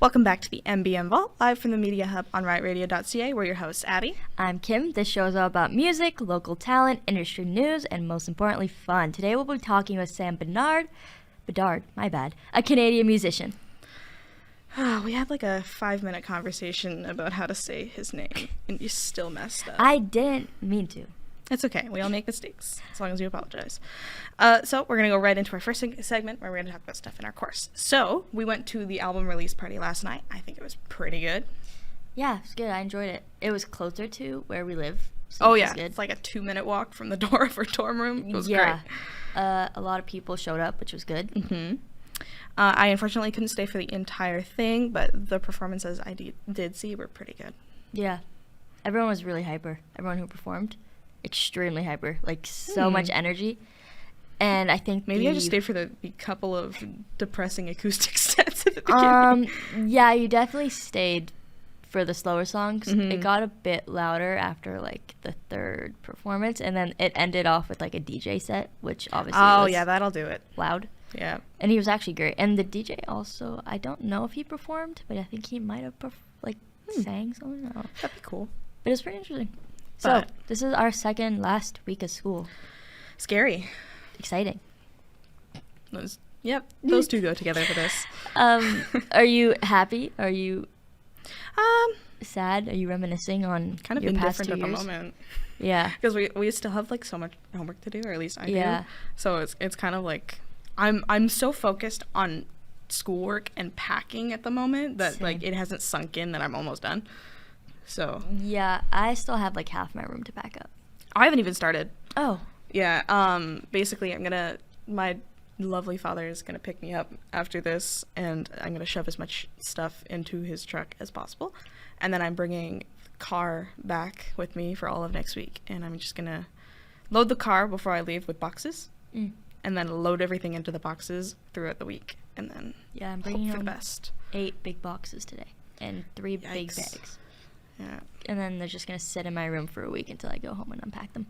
Welcome back to the MBM Vault, live from the Media Hub on riotradio.ca. We're your hosts, Abby. I'm Kim. This show is all about music, local talent, industry news, and most importantly, fun. Today we'll be talking with Sam Bedard, a Canadian musician. We had like a 5-minute conversation about how to say his name, and you still messed up. I didn't mean to. It's okay. We all make mistakes, as long as you apologize. So we're going to go right into our first segment, where we're going to talk about stuff in our course. So we went to the album release party last night. I think it was pretty good. Yeah, it was good. I enjoyed it. It was closer to where we live. So Oh, yeah. It's like a 2-minute walk from the door of our dorm room. It was great. A lot of people showed up, which was good. Mm-hmm. I unfortunately couldn't stay for the entire thing, but the performances I did see were pretty good. Yeah. Everyone was really hyper. Everyone who performed. Extremely hyper. Like, so much energy. And I think maybe I just stayed for the couple of depressing acoustic sets at the beginning. Yeah, you definitely stayed for the slower songs. Mm-hmm. It got a bit louder after like the third performance, and then it ended off with like a DJ set, which obviously was yeah, that'll do it. Loud. Yeah. And he was actually great. And the DJ also, I don't know if he performed, but I think he might have sang something. I don't know. That'd be cool. But it's pretty interesting. So this is our second last week of school. Scary. Exciting. Those two go together for this. Are you happy? Are you sad? Are you reminiscing on kind of your past indifferent 2 at years? the moment? Yeah. Because we still have like so much homework to do, or at least I do. So it's kind of like I'm so focused on schoolwork and packing at the moment that like it hasn't sunk in that I'm almost done. So yeah, I still have like half my room to pack up. I haven't even started. Oh. Yeah. Basically, my lovely father is gonna pick me up after this, and I'm gonna shove as much stuff into his truck as possible, and then I'm bringing the car back with me for all of next week, and I'm just gonna load the car before I leave with boxes, and then load everything into the boxes throughout the week, and then I'm bringing hope for home the best. 8 big boxes today and 3 big bags. Yeah. And then they're just gonna sit in my room for a week until I go home and unpack them.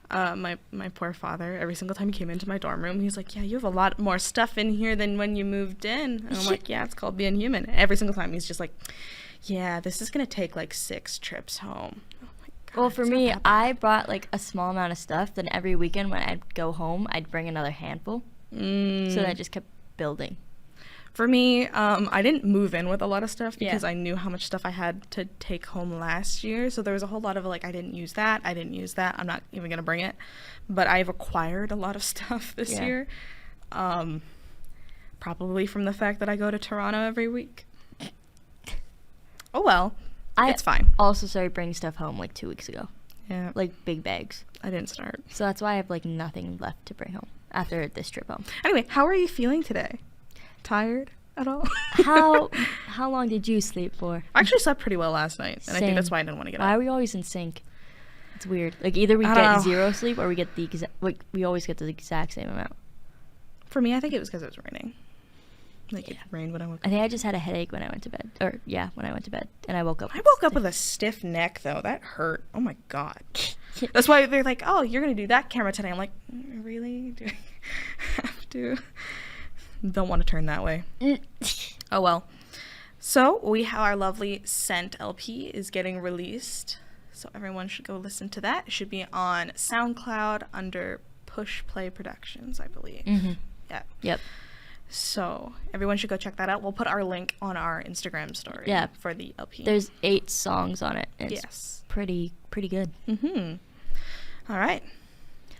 My poor father, every single time he came into my dorm room, he's like, yeah, you have a lot more stuff in here than when you moved in. And I'm like, yeah, it's called being human. Every single time he's just like, yeah, this is going to take like 6 trips home. Oh my God, well, for me, I brought like a small amount of stuff. Then every weekend when I'd go home, I'd bring another handful. So that just kept building. For me, I didn't move in with a lot of stuff because I knew how much stuff I had to take home last year. So there was a whole lot of like, I didn't use that. I'm not even going to bring it. But I've acquired a lot of stuff this year. Probably from the fact that I go to Toronto every week. Oh, well. It's fine. Also started bringing stuff home like 2 weeks ago. Yeah. Like big bags. I didn't start. So that's why I have like nothing left to bring home after this trip home. Anyway, how are you feeling today? Tired at all? How long did you sleep for? I actually slept pretty well last night, and I think that's why I didn't want to get up. Why are we always in sync? It's weird. Like either we get 0 sleep or we get we always get the exact same amount. For me, I think it was because it was raining. Like it rained when I woke up. I think I just had a headache when I went to bed. When I went to bed, and I woke up. I woke up with a stiff neck though. That hurt. Oh my God. That's why they're like, "Oh, you're gonna do that camera today." I'm like, really? Do I have to? Don't want to turn that way. Oh well. So we have our lovely Scent LP is getting released, so everyone should go listen to that. It should be on SoundCloud under Push Play Productions, I believe. Yeah. Yep. So everyone should go check that out. We'll put our link on our Instagram story for the LP. There's 8 songs on it. It's pretty good. All right.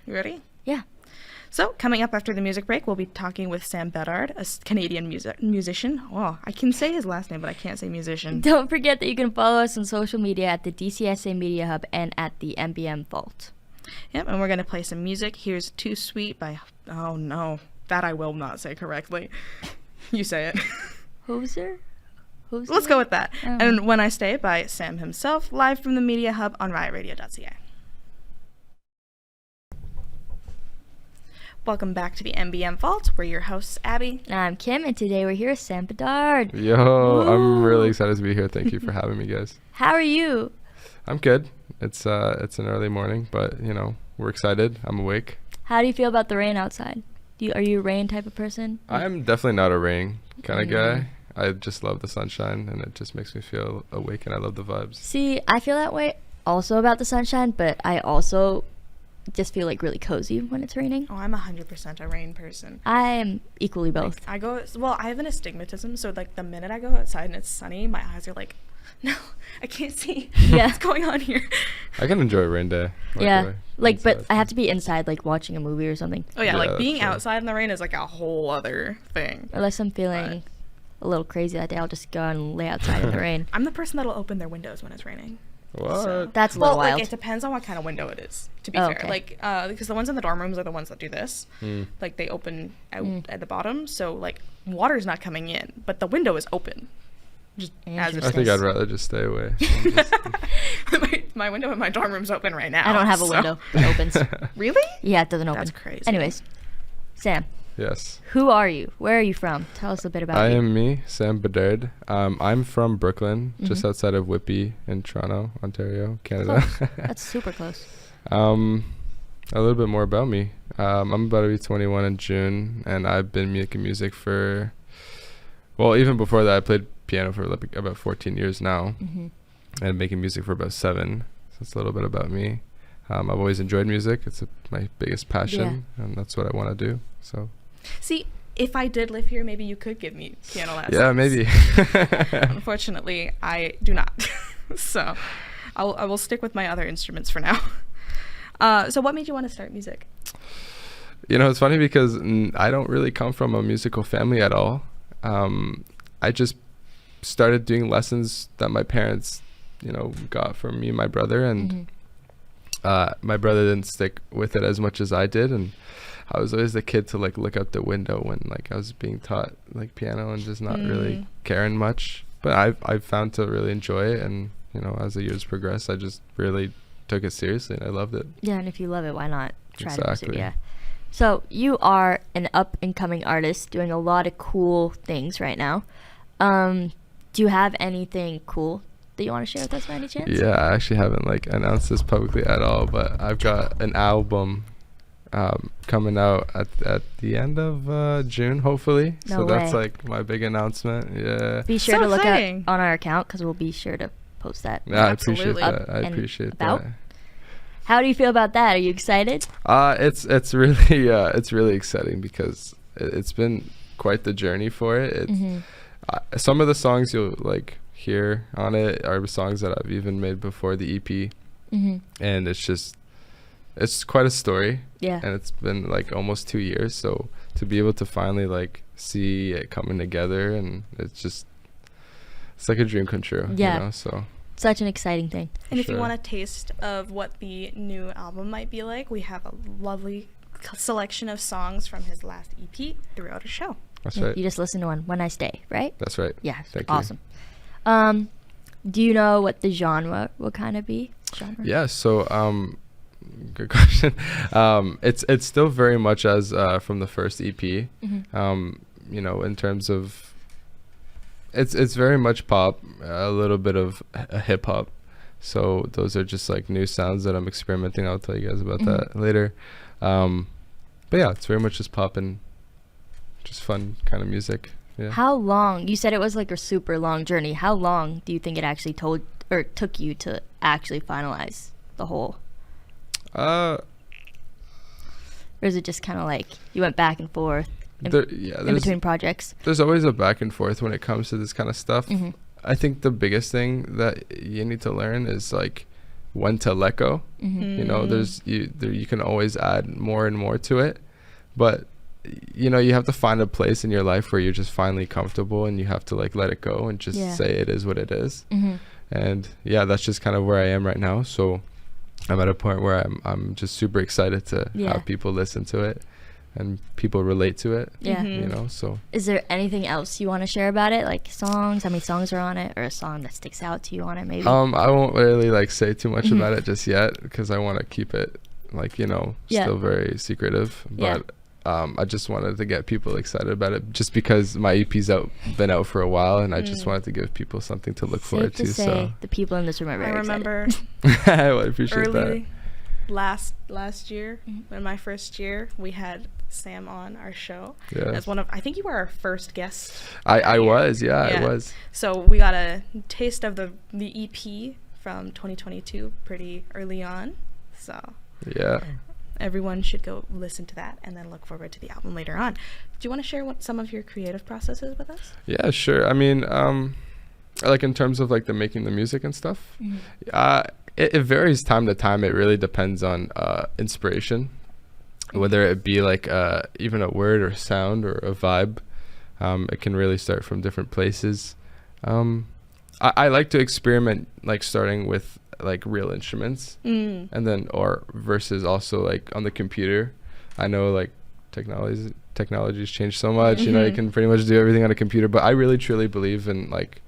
You ready? Yeah. So, coming up after the music break, we'll be talking with Sam Bedard, a Canadian musician. Well, I can say his last name, but I can't say musician. Don't forget that you can follow us on social media at the DCSA Media Hub and at the MBM Vault. Yep, and we're going to play some music. Here's Too Sweet by... Oh, no. That I will not say correctly. You say it. Hoser? Let's go with that. And When I Stay by Sam himself, live from the Media Hub on riotradio.ca. Welcome back to the MBM Vault. We're your hosts, Abby. And I'm Kim, and today we're here with Sam Bedard. Yo, Woo! I'm really excited to be here. Thank you for having me, guys. How are you? I'm good. It's an early morning, but, we're excited. I'm awake. How do you feel about the rain outside? Are you a rain type of person? I'm definitely not a rain kind of guy. I just love the sunshine, and it just makes me feel awake, and I love the vibes. See, I feel that way also about the sunshine, but I also just feel like really cozy when it's raining. Oh, I'm 100% a rain person. I am equally both. I have an astigmatism, so like the minute I go outside and it's sunny, my eyes are like, no, I can't see what's going on here. I can enjoy a rain day. Yeah, like, but inside. I have to be inside, like watching a movie or something. Oh yeah, Yeah, like being sure. outside in the rain is like a whole other thing. Unless I'm feeling a little crazy that day, I'll just go and lay outside in the rain. I'm the person that'll open their windows when it's raining. What? So. That's a little wild. Like, it depends on what kind of window it is, to be Oh, fair. okay. Like, because the ones in the dorm rooms are the ones that do this. Mm. Like, they open out at the bottom, so, like, water's not coming in, but the window is open. Just as it I think is. I'd rather just stay away. my window in my dorm room's open right now. I don't have a so- window that opens. Really? Yeah, it doesn't open. That's crazy. Anyways, Sam, Yes. who are you? Where are you from? Tell us a bit about I you. am me, Sam Bedard. I'm from Brooklyn, just Mhm. outside of Whitby in Toronto, Ontario, Canada. That's super close. A little bit more about me. I'm about to be 21 in June, and I've been making music for, well, even before that, I played piano for like about 14 years now, Hmm. and making music for about 7. So it's a little bit about me. I've always enjoyed music. It's my biggest passion, and that's what I want to do. So See, if I did live here, maybe you could give me piano lessons. yeah, maybe. Unfortunately, I do not. So I will stick with my other instruments for now. So what made you want to start music? You know, it's funny because I don't really come from a musical family at all. I just started doing lessons that my parents, got from me and my brother, and my brother didn't stick with it as much as I did, and I was always the kid to like look out the window when like I was being taught like piano and just not really caring much. But I've found to really enjoy it, and as the years progressed, I just really took it seriously, and I loved it. Yeah, and if you love it, why not try to pursue? Exactly. Yeah. So you are an up and coming artist doing a lot of cool things right now. Do you have anything cool that you want to share with us by any chance? Yeah, I actually haven't like announced this publicly at all, but I've got an album coming out at the end of June, hopefully. No So that's way. like my big announcement. Yeah. Be sure So to look out exciting. on our account because we'll be sure to post that. Yeah, I appreciate Absolutely. that. I Up and appreciate about? that. How do you feel about that? Are you excited? It's really it's really exciting because it's been quite the journey for it. It's Mhm. some of the songs you'll like hear on it are songs that I've even made before the EP, Mhm. and it's quite a story. Yeah. And it's been like almost 2 years, so to be able to finally like see it coming together, and it's like a dream come true. Yeah. So Such an exciting thing. And if you Sure. want a taste of what the new album might be like, we have a lovely selection of songs from his last EP throughout a show. that's Yeah, right. You just listen to one When I Stay, right? That's right. Yeah. Thank you. Awesome. Do you know what the genre will kind of be? Genre? Yeah. So good question. It's still very much as from the first EP. Mhm. In terms of it's very much pop, a little bit of hip hop. So those are just like new sounds that I'm experimenting. I'll tell you guys about that later. But yeah, it's very much just pop and just fun kind of music. Yeah. How long? You said it was like a super long journey. How long do you think it actually took you to actually finalize the whole? Or is it just kind of like you went back and forth in between projects? There's always a back and forth when it comes to this kind of stuff. Mhm. I think the biggest thing that you need to learn is like when to let go. Mhm. You can always add more and more to it, but you have to find a place in your life where you're just finally comfortable, and you have to like let it go and just Yeah. say it is what it is. Mhm. And yeah, that's just kind of where I am right now. So I'm at a point where I'm just super excited to Yeah. have people listen to it and people relate to it. Yeah. Mhm. So Is there anything else you want to share about it? Like songs, how many songs are on it, or a song that sticks out to you on it maybe? I won't really like say too much Mhm. about it just yet, because I want to keep it like Yeah. still very secretive. Yeah. But I just wanted to get people excited about it, just because my EP's been out for a while, and I just wanted to give people something to look Safe forward to to. say So the people in this room are I very remember well, I appreciate early last year, in my first year, we had Sam on our show. Yeah. As one of, I think you were our first guest. I was, I was. So we got a taste of the EP from 2022 pretty early on. So yeah, everyone should go listen to that and then look forward to the album later on. Do you want to share some of your creative processes with us? Yeah, sure. I mean, like in terms of like the making the music and stuff, it varies time to time. It really depends on inspiration, whether it be like even a word or sound or a vibe. It can really start from different places. I like to experiment, like starting with like real instruments, and then or versus also like on the computer. I know like technology's changed so much. You know, you can pretty much do everything on a computer, but I really truly believe in like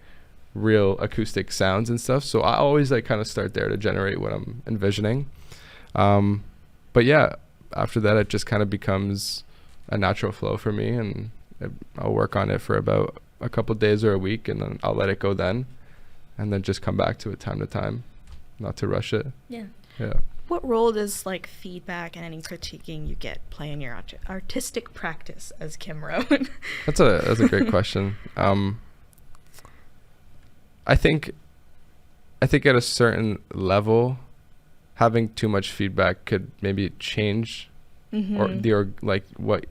real acoustic sounds and stuff. So I always like kind of start there to generate what I'm envisioning. But yeah, after that it just kind of becomes a natural flow for me, and I'll work on it for about a couple days or a week, and then I'll let it go then, and then just come back to it time to time, not to rush it. Yeah. What role does like feedback and any critiquing you get play in your artistic practice, as Kim wrote? That's a great question. I think at a certain level, having too much feedback could maybe change or like what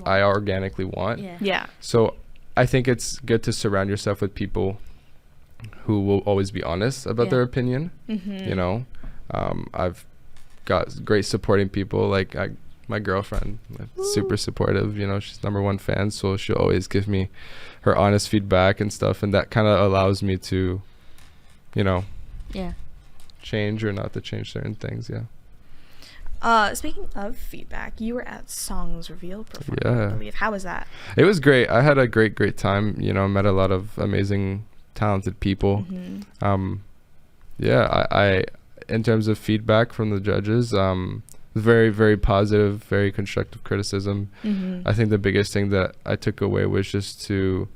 I organically want. Yeah. So I think it's good to surround yourself with people who will always be honest about their opinion. You know, I've got great supporting people, like my girlfriend, super supportive. You know, she's #1 fan, so she'll always give me her honest feedback and stuff, and that kind of allows me to, you know, change or not to change certain things. Speaking of feedback, you were at Songs Reveal performance, I believe. How was that? It was great. I had a great time. You know, met a lot of amazing, talented people. I in terms of feedback from the judges, very, very positive, very constructive criticism. I think the biggest thing that I took away was just to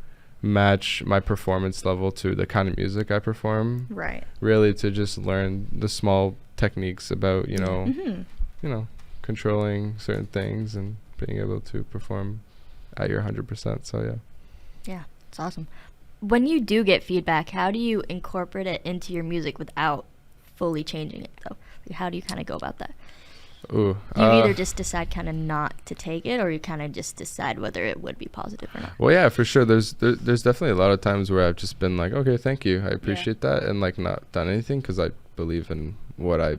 match my performance level to the kind of music I perform. Right. Really to just learn the small techniques about, you know, controlling certain things and being able to perform at your 100%. So yeah, it's awesome. When you do get feedback, how do you incorporate it into your music without fully changing it though? Like, how do you kind of go about that? You either just decide kind of not to take it, or you kind of just decide whether it would be positive or not? Well, yeah, for sure. There's definitely a lot of times where I've just been like, okay, thank you, I appreciate that, and like not done anything because I believe in what I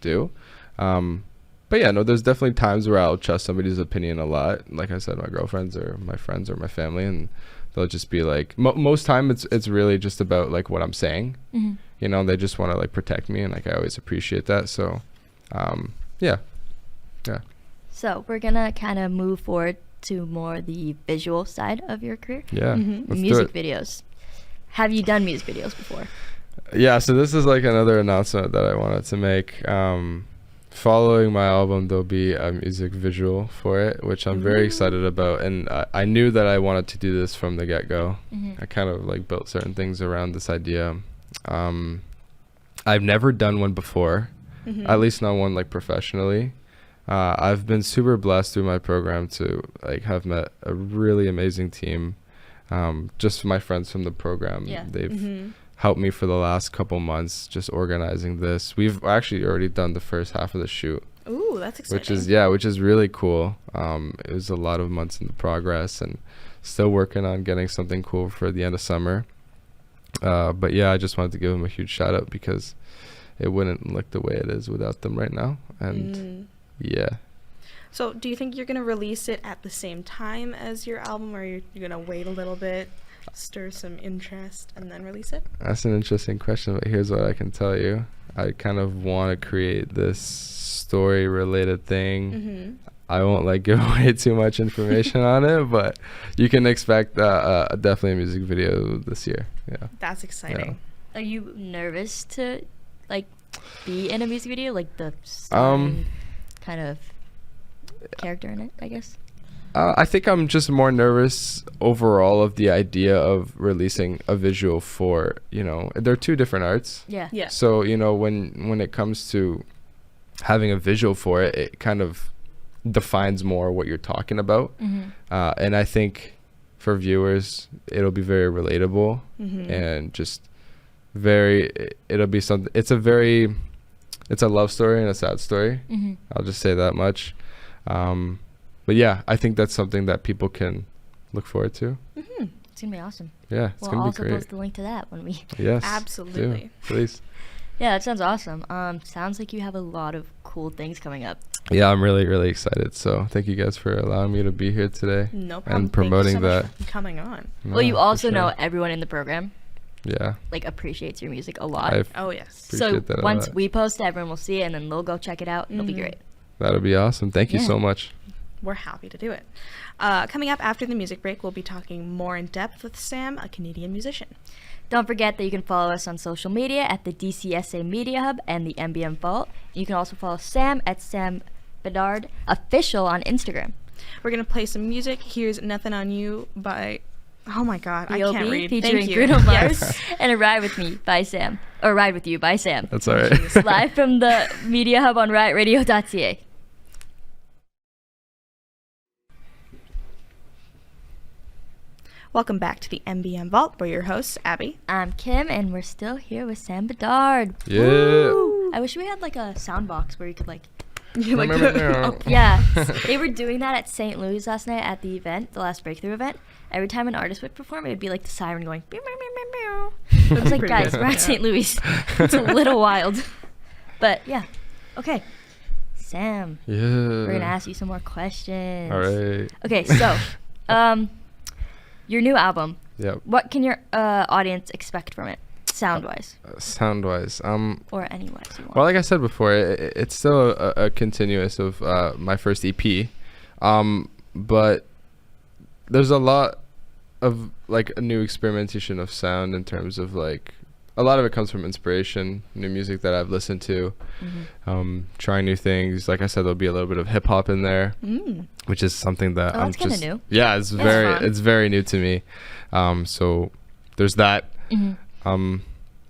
do. But yeah, no, there's definitely times where I'll trust somebody's opinion a lot. Like I said, my girlfriends or my friends or my family, and they'll just be like, most time it's really just about like what I'm saying. You know, they just want to like protect me, and like I always appreciate that. So yeah. So we're gonna kind of move forward to more the visual side of your career. Music videos. Have you done music videos before? Yeah, so this is like another announcement that I wanted to make. Following my album, there'll be a music visual for it, which I'm very excited about, and I knew that I wanted to do this from the get-go. I kind of like built certain things around this idea. I've never done one before, at least not one like professionally. I've been super blessed through my program to like have met a really amazing team. Just my friends from the program, they've helped me for the last couple months just organizing this. We've actually already done the first half of the shoot. Ooh, that's exciting. Which is really cool. It was a lot of months in the progress, and still working on getting something cool for the end of summer. But yeah, I just wanted to give them a huge shout out because it wouldn't look the way it is without them right now. And So do you think you're going to release it at the same time as your album, or you're going to wait a little bit, stir some interest, and then release it? That's an interesting question, but here's what I can tell you. I kind of want to create this story related thing. I won't like give away too much information on it, but you can expect definitely a music video this year. That's exciting. Are you nervous to like be in a music video, like the kind of character in it, I guess? I think I'm just more nervous overall of the idea of releasing a visual for, you know, they're two different arts. Yeah. So, you know, when it comes to having a visual for it, it kind of defines more what you're talking about. And I think for viewers, it'll be very relatable and just it'll be something. It's a love story and a sad story. I'll just say that much. But yeah, I think that's something that people can look forward to. It's gonna be awesome. Yeah, it's gonna be great. We'll also post the link to that when we. Yes, absolutely. Do, please. Yeah, that sounds awesome. Sounds like you have a lot of cool things coming up. Yeah, I'm really, really excited. So thank you guys for allowing me to be here today. No problem. And promoting Thank you so that. much for coming on. No, well, you also for sure. know everyone in the program. Yeah. Like appreciates your music a lot. Oh yes. So once we post it, everyone will see it, and then they'll go check it out. It'll be great. That'll be awesome. Thank you so much. We're happy to do it. Coming up after the music break, we'll be talking more in depth with Sam, a Canadian musician. Don't forget that you can follow us on social media at the DCSA Media Hub and the MBM Vault. You can also follow Sam at Sam Bedard Official on Instagram. We're going to play some music. Here's Nothing on You by, oh my God, I can't read. Featuring Thank you. Bruno Mars and A Ride With Me by Sam. Or Ride With You by Sam. That's all right. Live from the Media Hub on riotradio.ca. Welcome back to the MBM Vault. We're your hosts, Abby. I'm Kim, and we're still here with Sam Bedard. Yeah. Woo! I wish we had like a sound box where you could like. Yeah, they were doing that at St. Louis last night at the event, the last Breakthrough event. Every time an artist would perform, it would be like the siren going. Meow, meow, meow, meow. It was like, guys, we're at St. Louis. It's a little wild, but yeah. Okay, Sam. Yeah. We're gonna ask you some more questions. All right. Okay, so, your new album. Yep. What can your audience expect from it, sound-wise? Sound-wise, or any-wise you want. Well, like I said before, it's still a continuous of my first EP, but there's a lot of like a new experimentation of sound in terms of like a lot of it comes from inspiration, new music that I've listened to, trying new things. Like I said, there'll be a little bit of hip hop in there, which is something that I'm that's just new. Yeah, it's very new to me. So there's that.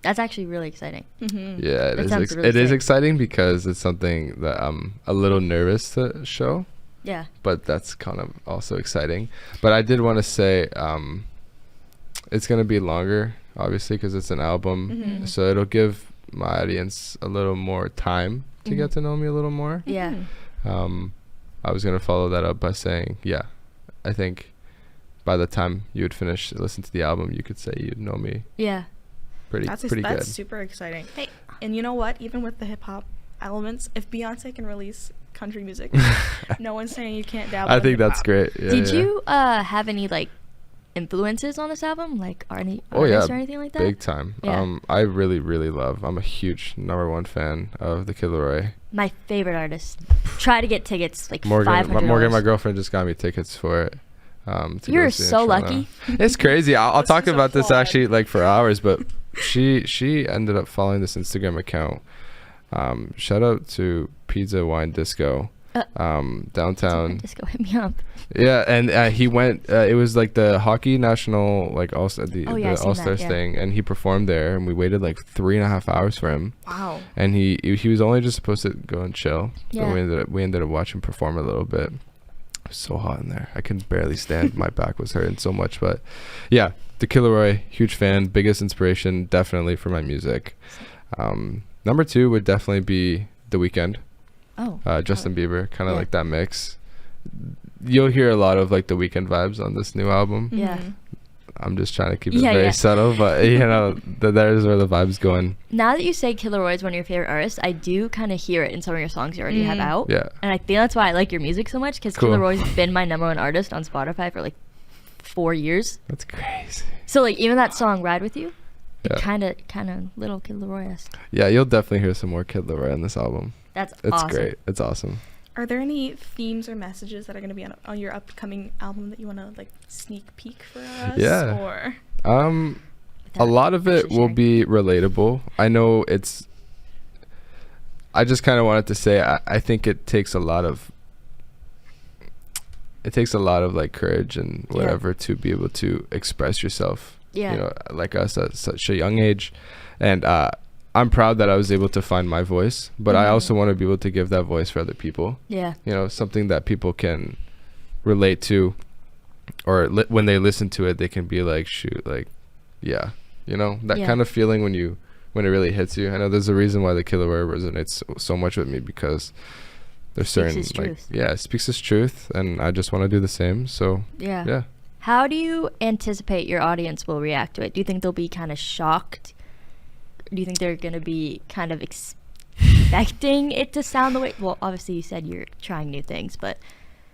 That's actually really exciting. Yeah, it is exciting because it's something that I'm a little nervous to show. Yeah. But that's kind of also exciting. But I did want to say it's going to be longer, obviously, because it's an album. So it'll give my audience a little more time to get to know me a little more. Yeah. I was going to follow that up by saying, yeah, I think by the time you would finish listen to the album, you could say you'd know me. Yeah. Pretty good. That's super exciting. Hey, and you know what? Even with the hip hop elements, if Beyonce can release country music, no one's saying you can't dabble. I think that's great. Yeah, Did you have any like influences on this album, like artists or anything like that? Big time. Yeah. I really, really love. I'm a huge #1 fan of the Kid Laroi. My favorite artist. Try to get tickets like Morgan, $500. my girlfriend just got me tickets for it. You're so lucky. It's crazy. I'll talk about this actually like for hours, but she ended up following this Instagram account. Shout out to Pizza Wine Disco, downtown. Disco, hit me up. Yeah, and he went. It was like the hockey national like the All-Stars thing, and he performed there, and we waited like 3.5 hours for him. Wow. And he was only just supposed to go and chill. Yeah. So we ended up watching him perform a little bit. It was so hot in there. I can barely stand. My back was hurting so much, but yeah, the Kid Laroi, huge fan, biggest inspiration definitely for my music. Number 2 would definitely be The Weeknd. Justin Bieber, kind of like that mix. You'll hear a lot of like The Weeknd vibes on this new album. Yeah. I'm just trying to keep it very subtle, but you know, there's where the vibe's going. Now that you say Kid Laroi is one of your favorite artists, I do kind of hear it in some of your songs you already have out. Yeah. And I think that's why I like your music so much, because Kid Laroi's been my #1 artist on Spotify for like 4 years. That's crazy. So like even that song Ride With You, kind of little Kid Laroi-esque. Yeah, you'll definitely hear some more Kid Laroi on this album. It's awesome. Great. It's awesome. Are there any themes or messages that are going to be on your upcoming album that you want to like sneak peek for us? Yeah. Or a lot of it will be relatable. I know I just kind of wanted to say I think it takes a lot of like courage and whatever to be able to express yourself. Yeah. You know, like us at such a young age, and I'm proud that I was able to find my voice, but I also want to be able to give that voice for other people. Yeah. You know, something that people can relate to, or when they listen to it, they can be like, shoot, like, yeah, you know, that kind of feeling when it really hits you. I know there's a reason why The Killer Word resonates so much with me, because there's certain, like, it speaks its truth, and I just want to do the same. So yeah. How do you anticipate your audience will react to it? Do you think they'll be kind of shocked? Do you think they're going to be kind of expecting it to sound the way? Well, obviously you said you're trying new things, but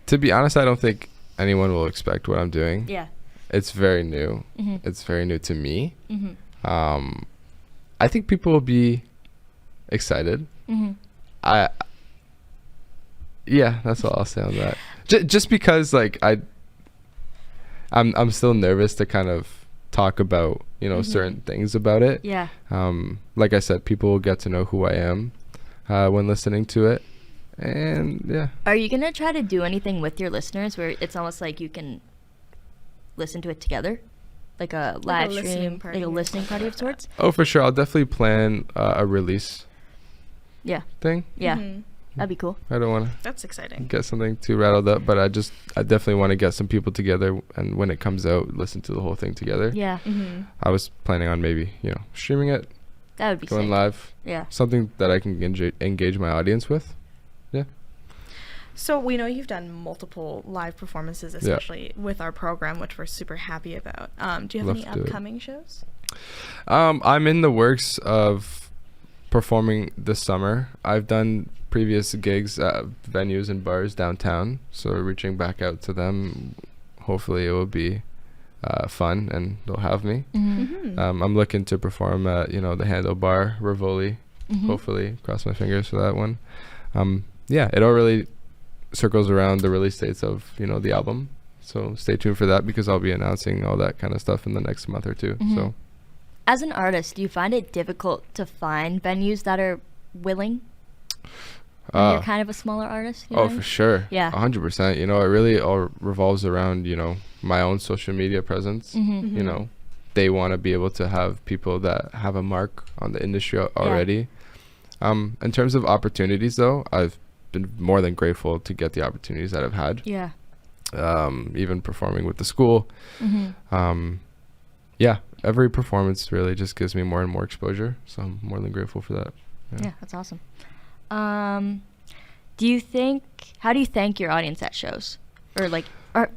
to be honest, I don't think anyone will expect what I'm doing. Yeah. It's very new. It's very new to me. I think people will be excited. Yeah, that's all I'll say on that. Just because, like, I'm still nervous to kind of talk about, you know, certain things about it. Yeah. Like I said, people will get to know who I am when listening to it. And yeah. Are you gonna try to do anything with your listeners where it's almost like you can listen to it together, like a live stream, like a listening party of sorts? Oh, for sure. I'll definitely plan a release. Yeah. Thing. Yeah. That'd be cool. I don't want to. That's exciting. Get something too rattled up, but I definitely want to get some people together, and when it comes out, listen to the whole thing together. Yeah. I was planning on maybe, you know, streaming it. That would be going sick. live. Yeah. Something that I can engage my audience with. Yeah. So we know you've done multiple live performances, especially with our program, which we're super happy about. Do you have any upcoming shows? I'm in the works of performing this summer. I've done previous gigs at venues and bars downtown, so reaching back out to them. Hopefully it will be fun and they'll have me. I'm looking to perform at, you know, the Handlebar, Rivoli. Hopefully, cross my fingers for that one. Yeah, it all really circles around the release dates of, you know, the album, so stay tuned for that, because I'll be announcing all that kind of stuff in the next month or two. So as an artist, do you find it difficult to find venues that are willing? You're kind of a smaller artist, you know? For sure. Yeah. 100%. You know, it really all revolves around, you know, my own social media presence. You know, they want to be able to have people that have a mark on the industry already. In terms of opportunities, though, I've been more than grateful to get the opportunities that I've had. Yeah. Even performing with the school. Yeah, every performance really just gives me more and more exposure, so I'm more than grateful for that. Yeah, that's awesome. How do you thank your audience at shows? Or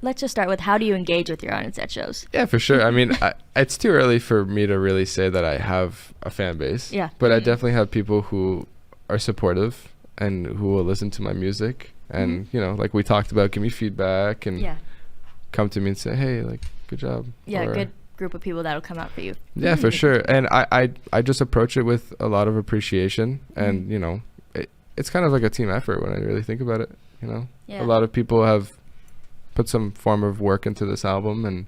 let's just start with, how do you engage with your audience at shows? Yeah, for sure. I mean, it's too early for me to really say that I have a fan base. Yeah. But I definitely have people who are supportive and who will listen to my music. And, you know, like we talked about, give me feedback and come to me and say, hey, like, good job. Yeah, good group of people that'll come out for you. Yeah, for sure. And I just approach it with a lot of appreciation. And, you know, it's kind of like a team effort when I really think about it, you know. Yeah. A lot of people have put some form of work into this album,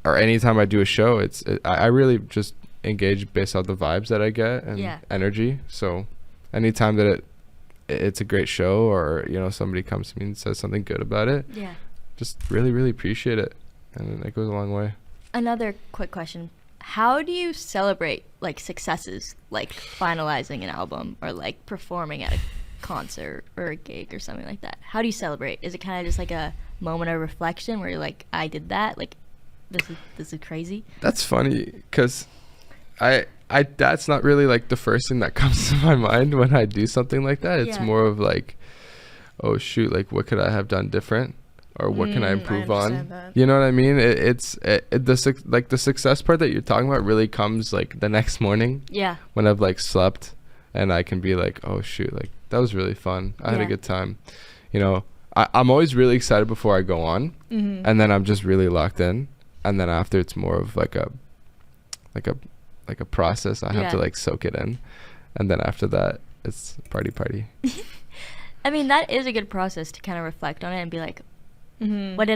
or anytime I do a show, I really just engage based on the vibes that I get and energy. So anytime that it's a great show, or, you know, somebody comes to me and says something good about it, just really, really appreciate it, and it goes a long way. Another quick question: how do you celebrate like successes, like finalizing an album or like performing at a concert or a gig or something like that? How do you celebrate? Is it kind of just like a moment of reflection where you're like, I did that, like this is crazy? That's funny, because I that's not really like the first thing that comes to my mind when I do something like that. It's more of like, oh shoot, like what could I have done different, or what can I improve on? That. You know what I mean? The success part that you're talking about really comes like the next morning. Yeah. When I've like slept, and I can be like, oh shoot, like that was really fun. I had a good time. You know, I'm always really excited before I go on, and then I'm just really locked in, and then after it's more of like a process. I have to like soak it in, and then after that it's party. I mean, that is a good process to kind of reflect on it and be like, what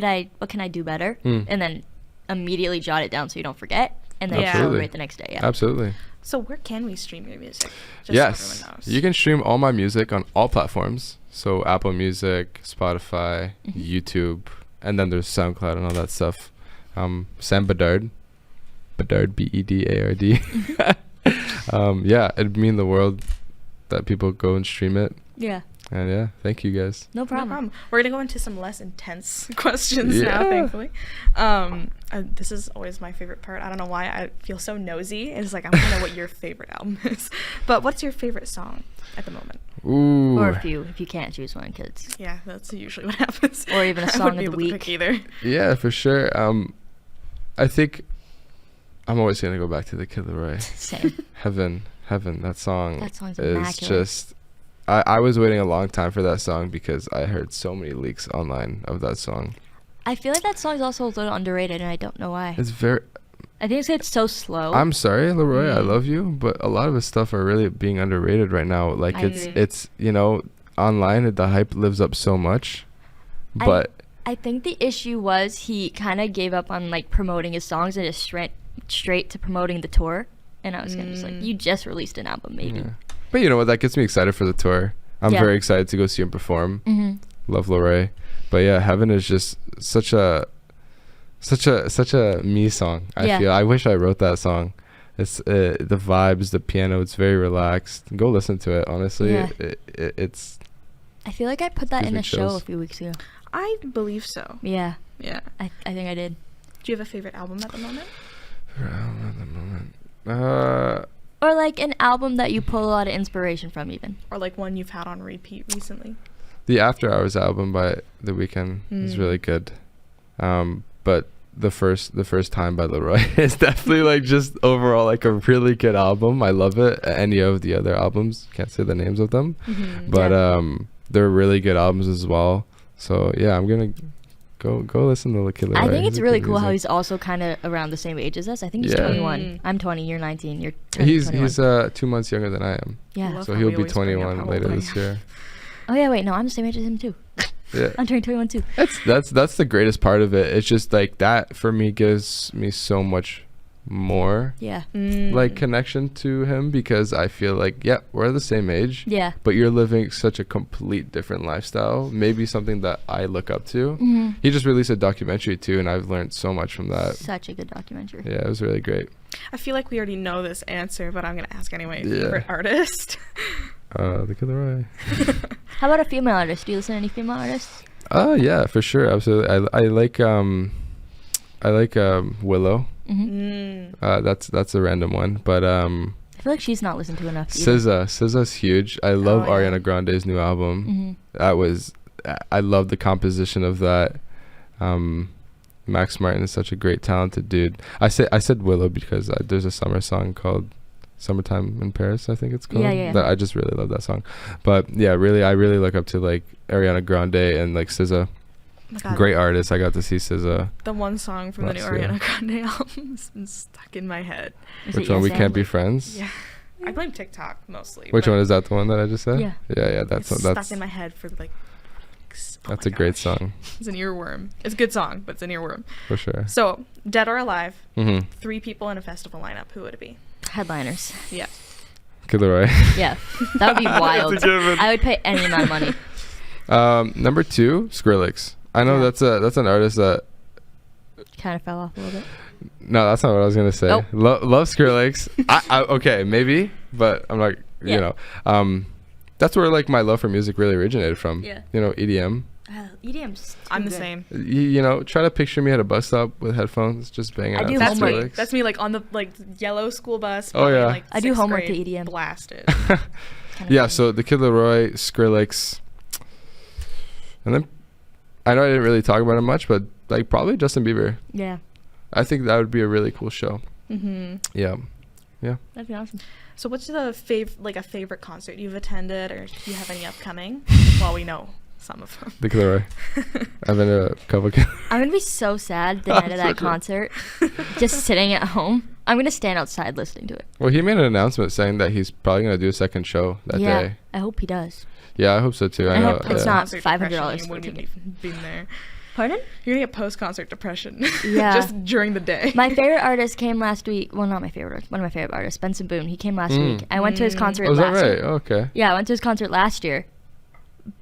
can I do better, and then immediately jot it down so you don't forget, and then celebrate the next day. Absolutely. So where can we stream your music? Just so everyone knows. You can stream all my music on all platforms, so Apple Music, Spotify, YouTube, and then there's SoundCloud and all that stuff. Sam Bedard, Bedard, Bedard. Yeah, it'd mean the world that people go and stream it. Yeah. And yeah, thank you guys. No problem. No problem. We're gonna go into some less intense questions now, thankfully. This is always my favorite part. I don't know why I feel so nosy. It's like I want to know what your favorite album is. But what's your favorite song at the moment? Ooh. Or a few, if you can't choose one, kids. Yeah, that's usually what happens. Or even a I song wouldn't of the be able to week. pick either. Yeah, for sure. I think I'm always gonna go back to the Kid Laroi. Same. Heaven. That song That song's is immaculate. just. I was waiting a long time for that song because I heard so many leaks online of that song. I feel like that song's also a little underrated, and I don't know why. It's very. I think it's so slow. I'm sorry, Laroi, I love you, but a lot of his stuff are really being underrated right now. Like I agree. it's online the hype lives up so much, but I think the issue was he kind of gave up on like promoting his songs and just straight to promoting the tour. And I was kind of just like, you just released an album, maybe. yeah. But you know what? That gets me excited for the tour. I'm Yeah. very excited to go see him perform. Mm-hmm. Love Laroi, but yeah, Heaven is just such a me song. I feel. I wish I wrote that song. It's the vibes, the piano. It's very relaxed. Go listen to it. Honestly, Yeah. It's. I feel like I put that Gives in me a show chills. a few weeks ago. I believe so. Yeah, Yeah. I think I did. Do you have a favorite album at the moment? At the moment. Or like an album that you pull a lot of inspiration from, even. Or like one you've had on repeat recently? The After Hours album by The Weeknd is really good. But the first time by Laroi is definitely like just overall like a really good album. I love it. Any of the other albums, can't say the names of them, but they're really good albums as well. So yeah, I'm gonna go listen to Kid Laroi. I think it's He's really good cool how music. he's also kind of around the same age as us. I think he's Yeah. 21. I'm 20. You're 19. You're turning He's 21. 2 months younger than I am. Yeah. Love So how he'll we be always bring up 21 how later old I this am. year. Oh yeah, wait, no, I'm the same age as him too. Yeah. I'm turning 21 too. That's the greatest part of it. It's just like that for me gives me so much more Yeah. like connection to him because I feel like we're the same age. Yeah. But you're living such a complete different lifestyle. Maybe something that I look up to. Mm-hmm. He just released a documentary too, and I've learned so much from that. Such a good documentary. Yeah, it was really great. I feel like we already know this answer, but I'm going to ask anyway. Yeah. Favorite artist? The Kid Laroi. How about a female artist? Do you listen to any female artists? Yeah, for sure, absolutely. I like Willow. Mm-hmm. That's a random one, but I feel like she's not listened to enough. either. SZA's huge. I love yeah. Ariana Grande's new album. Mm-hmm. I love the composition of that. Max Martin is such a great talented dude. I said Willow because there's a summer song called Summertime in Paris, I think it's called. Yeah. That I just really love that song. But yeah, I really look up to like Ariana Grande and like SZA. Oh my God. Great artist. I got to see SZA. The one song from the new Last year. Ariana Grande album has been stuck in my head. Is Which it one? Yes We Can't and? Be Friends? Yeah. I blame TikTok mostly. Which but one is that? The one that I just said? Yeah. Yeah. It's stuck in my head for like weeks. Oh That's my a great gosh. song It's an earworm. It's a good song, but it's an earworm. for sure. So, dead or alive, Mm-hmm. 3 people in a festival lineup. Who would it be? Headliners. Yeah. Kid Laroi. Yeah. That would be wild. That's a given. I would pay any amount of money. Number 2, Skrillex. I know Yeah. that's an artist that. Kind of fell off a little bit. No, that's not what I was gonna say. Nope. Love Skrillex. I okay, maybe, but I'm like, Yeah. that's where like my love for music really originated from. Yeah. EDM. EDM's I'm the good. same. Try to picture me at a bus stop with headphones, just banging I out do some That's me. homework. Skrillex. That's me, like on the yellow school bus. Oh, probably, yeah. Like, I do 6th homework to grade, EDM. Blasted. Kinda Yeah, funny. so the Kid Laroi, Skrillex, and then I know I didn't really talk about it much, but like probably Justin Bieber. Yeah. I think that would be a really cool show. Mm-hmm. Yeah. That'd be awesome. So, what's the a favorite concert you've attended, or do you have any upcoming? Well, we know some of them. The Kid Laroi. I've been to a couple. I'm gonna be so sad the night of that Such a- concert, just sitting at home. I'm gonna stand outside listening to it. Well, he made an announcement saying that he's probably gonna do a second show that yeah, day. I hope he does. Yeah, I hope so too. I I know. hope it's not Post-concert $500 depression, for You a wouldn't ticket. even been there. Pardon? You're gonna get post-concert depression. Yeah. Just during the day. My favorite artist came last week. Well, not my favorite artist. One of my favorite artists, Benson Boone. He came last week. I went to his concert Oh, is that last right? year. Oh, okay. Yeah, I went to his concert last year.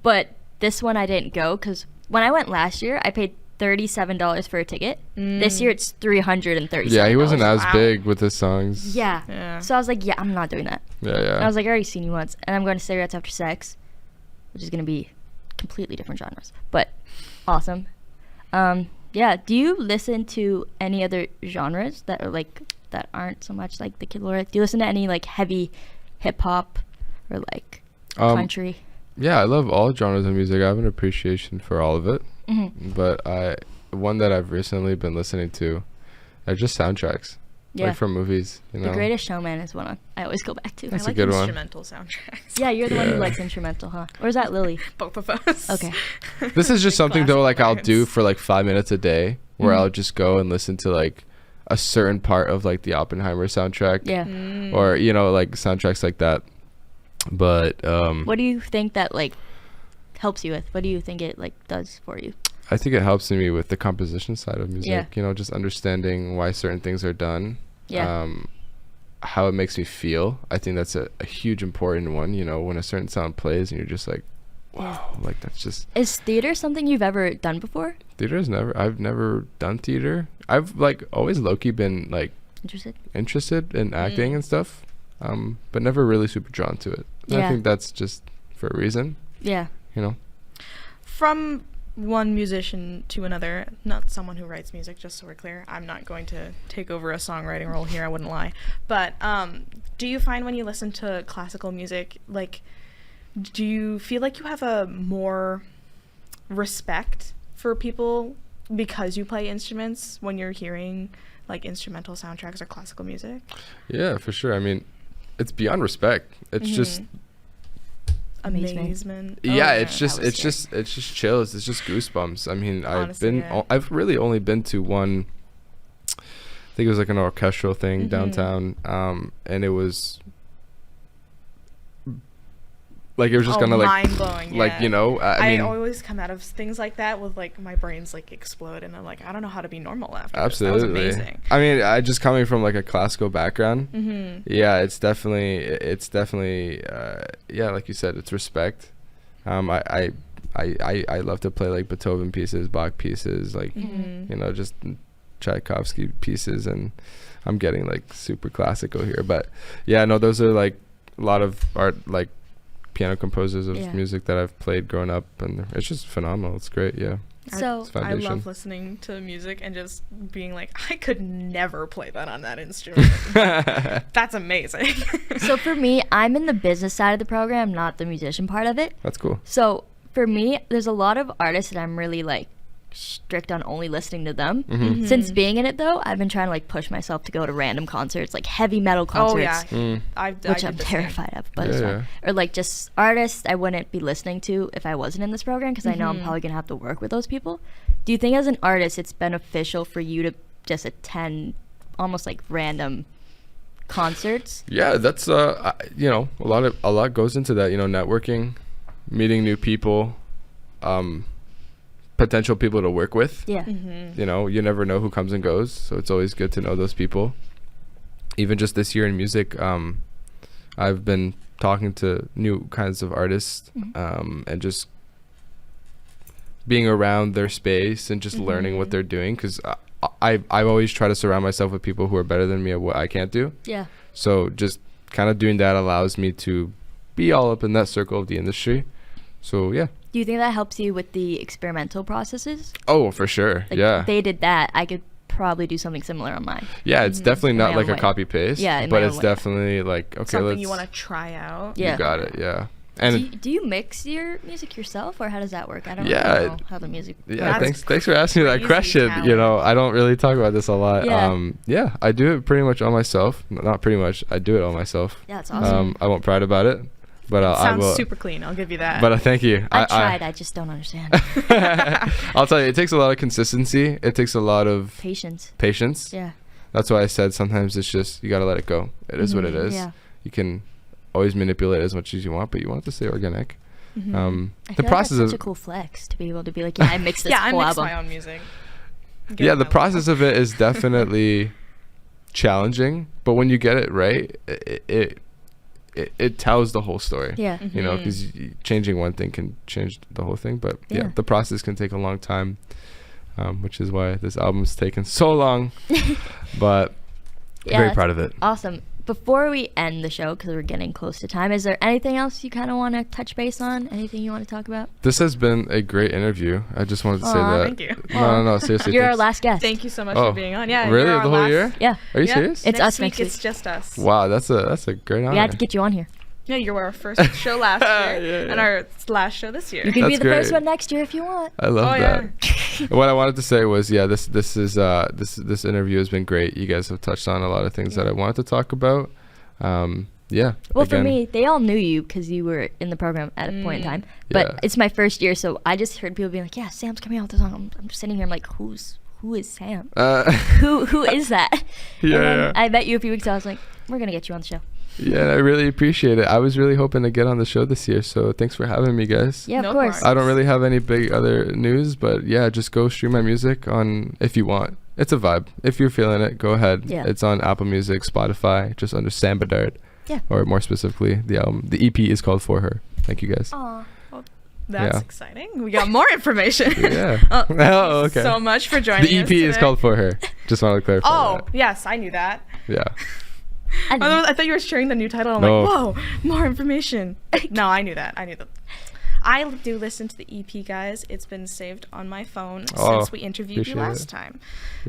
But this one I didn't go because when I went last year, I paid $37 for a ticket. This year it's $337. Yeah, he wasn't as Wow. big with his songs. Yeah. So I was like, yeah, I'm not doing that. Yeah, And I yeah. was like, I already seen you once, and I'm going to Cigarettes After Sex, which is going to be completely different genres, but awesome. Yeah, do you listen to any other genres that are like that aren't so much like the Kid Laroi? Do you listen to any like heavy hip hop or like country? Yeah, I love all genres of music. I have an appreciation for all of it. Mm-hmm. But one that I've recently been listening to are just soundtracks. Yeah. Like from movies, you know. The Greatest Showman is one I always go back to. That's I a like good one. instrumental soundtracks. Yeah, you're the one who Yeah. likes instrumental, huh? Or is that Lily? Both of us. Okay. This is just something though, like I'll do Classic for like 5 minutes a day, where Mhm. I'll just go and listen to like a certain part of like the Oppenheimer soundtrack, Yeah. or you know, like soundtracks like that. But What do you think that like helps you with? What do you think it like does for you? I think it helps me with the composition side of music. Yeah. You know, just understanding why certain things are done. Yeah. How it makes me feel. I think that's a huge important one. You know, when a certain sound plays and you're just like, wow, like that's just. Is theater something you've ever done before? I've never done theater. I've like always low-key been like interested in acting and stuff, but never really super drawn to it. And I Yeah. think that's just for a reason, Yeah. you know. From one musician to another, not someone who writes music, just so we're clear. I'm not going to take over a songwriting role here, I wouldn't lie. But do you find when you listen to classical music, like, do you feel like you have a more respect for people because you play instruments when you're hearing like instrumental soundtracks or classical music? Yeah, for sure. I mean, it's beyond respect. It's just Amazement. yeah, Oh, it's just that was it's just chills. It's just goosebumps. I mean, Honestly, yeah. I've really only been to one. I think it was like an orchestral thing downtown, and it was like it was just kind of like mind-blowing, like yeah. you know. I mean, always come out of things like that with like my brain's like explode, and I'm like, I don't know how to be normal after absolutely. This. That was amazing. I mean, I just coming from like a classical background. Mm-hmm. Yeah, it's definitely yeah, like you said, it's respect. I love to play like Beethoven pieces, Bach pieces, like Mm-hmm. you know, just Tchaikovsky pieces, and I'm getting like super classical here, but yeah, no, those are like a lot of art, like piano composers of music that I've played growing up, and it's just phenomenal. It's great. Yeah. So It's I foundation. love listening to music and just being like, I could never play that on that instrument. That's amazing. So for me, I'm in the business side of the program, not the musician part of it. That's cool. So for me, there's a lot of artists that I'm really like strict on only listening to them. Mm-hmm. Since being in it though, I've been trying to like push myself to go to random concerts, like heavy metal concerts. Oh yeah, I Which did I'm the same. terrified of, but Yeah, it's fun. yeah. Or like just artists I wouldn't be listening to if I wasn't in this program, because I know I'm probably gonna have to work with those people. Do you think as an artist it's beneficial for you to just attend almost like random concerts? Yeah, that's you know, a lot goes into that, you know, networking, meeting new people, potential people to work with. Yeah. Mm-hmm. You know, you never know who comes and goes, so it's always good to know those people. Even just this year in music, I've been talking to new kinds of artists, and just being around their space and just learning what they're doing, because I always try to surround myself with people who are better than me at what I can't do. Yeah. So just kind of doing that allows me to be all up in that circle of the industry. So yeah. Do you think that helps you with the experimental processes? Oh, for sure. Like yeah. if they did that, I could probably do something similar on mine. Yeah, it's definitely In my not like own a way. copy paste. Yeah, in but my it's own way. definitely like, okay, Something let's. you want to try out. Yeah. You got it. Yeah. And Do you mix your music yourself, or how does that work? I don't Yeah, really know how the music yeah, That's thanks for asking me that crazy question. talent. You know, I don't really talk about this a lot. Yeah. Yeah, I do it pretty much all myself. Not pretty much. I do it all myself. Yeah, it's awesome. I won't pride about it, but I Sounds will. super clean. I'll give you that. But thank you. I tried, I just don't understand. I'll tell you, it takes a lot of consistency. It takes a lot of Patience. patience. Yeah. That's why I said sometimes it's just you gotta let it go. It is what it is. Yeah. You can always manipulate as much as you want, but you want it to stay organic. I The feel like process that's of such a cool flex to be able to be like, yeah, I mixed this yeah, I whole mix album. my own music. yeah, the process of it is definitely challenging, but when you get it right, it tells the whole story. Yeah. You know, because changing one thing can change the whole thing. But yeah, Yeah. the process can take a long time. which is why this album's taken so long. But very proud of it. Awesome. Before we end the show, because we're getting close to time, is there anything else you kind of want to touch base on? Anything you want to talk about? This has been a great interview. I just wanted to say that. Thank you. No, seriously. You're our last guest. Thank you so much for being on. Yeah. Really? You're The whole year? Yeah. Are you serious? It's us next week. next week. It's just us. Wow, that's a great honor. We had to get you on here. Yeah, you were our first show last year and our last show this year. You can be That's the first great. one next year if you want. I love that. Yeah. What I wanted to say was, this interview has been great. You guys have touched on a lot of things that I wanted to talk about. Well, for me, they all knew you because you were in the program at a point in time. But it's my first year, so I just heard people being like, "Yeah, Sam's coming out with a song." I'm just sitting here, I'm like, "Who is Sam? Who is that?" Yeah. I met you a few weeks ago. I was like, "We're gonna get you on the show." Yeah, I really appreciate it. I was really hoping to get on the show this year, so thanks for having me, guys. Yeah, No of course. I don't really have any big other news, but yeah, just go stream my music on if you want. It's a vibe. If you're feeling it, go ahead. Yeah. It's on Apple Music, Spotify, just under Sam Bedard. Yeah. Or more specifically, the album. The EP is called For Her. Thank you guys. Aw. That's exciting. We got more information. Yeah. Thank you okay. so much for joining us The EP is today. called For Her. Just wanted to clarify that. Yes, I knew that. Yeah. I thought you were sharing the new title. I'm No. like, whoa, more information. No, I knew that. I do listen to the EP, guys. It's been saved on my phone since we interviewed you last time.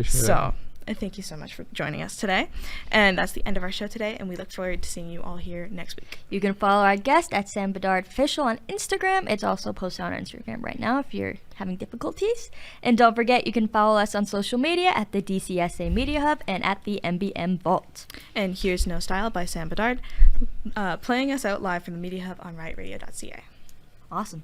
So, thank you so much for joining us today. And that's the end of our show today, and we look forward to seeing you all here next week. You can follow our guest at Sam Bedard Official on Instagram. It's also posted on Instagram right now if you're having difficulties. And don't forget, you can follow us on social media at the DCSA Media Hub and at the MBM Vault. And here's No Style by Sam Bedard, playing us out live from the Media Hub on riotradio.ca. Awesome.